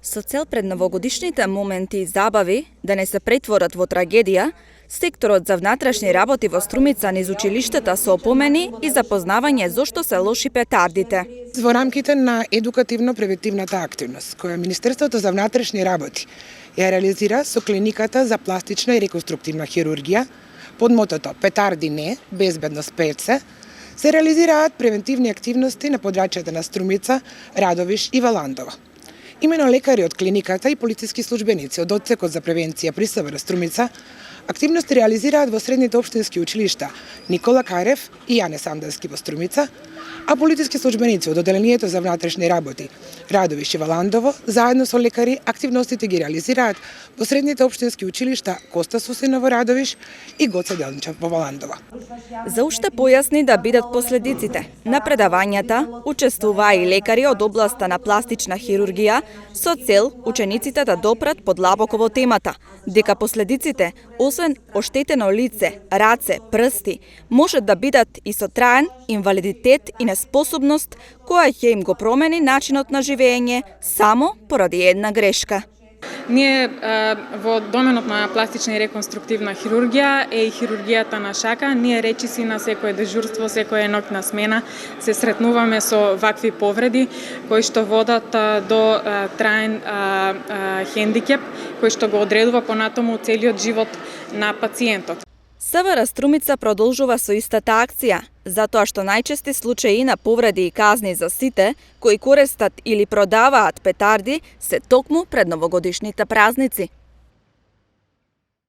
Со цел пред новогодишните моменти и забави да не се претворат во трагедија, секторот за внатрешни работи во Струмица низ училиштата се опомени и запознавање зошто се лоши петардите. Во рамките на едукативно-превентивната активност, која Министерството за внатрешни работи ја реализира со клиниката за пластична и реконструктивна хирургија, под мотото "Петарди не, безбедност пеце", се реализираат превентивни активности на подрачјата на Струмица, Радовиш и Валандова. Имено лекари од клиниката и полициски службеници од Одсекот за превенција при СВР Струмица активности реализираат во средните општински училишта Никола Карев и Јане Самдански во Струмица, а полициски службеници од Оделението за внатрешни работи Радовиш и Валандово заедно со лекари активностите ги реализираат во средните општински училишта Коста Сусина во Радовиш и Гоце Делничев во Валандова. За уште појасни да бидат последиците. На предавањата учествуваа и лекари од областа на пластична хирургија со цел учениците да допрат подлабоко во темата, дека последиците, освен оштетено лице, раце, прсти, можат да бидат и со траен инвалидитет и неспособност која ќе им го промени начинот на живење само поради една грешка. Ние во доменот на пластична и реконструктивна хирургија и хирургијата на шака, ние речиси на секое дежурство, секоја ноќна смена се сретнуваме со вакви повреди кои што водат до траен хендикеп кој што го одредува понатаму целиот живот на пациентот. СВР Струмица продолжува со истата акција, затоа што најчести случаи на повреди и казни за сите кои користат или продаваат петарди се токму пред новогодишните празници.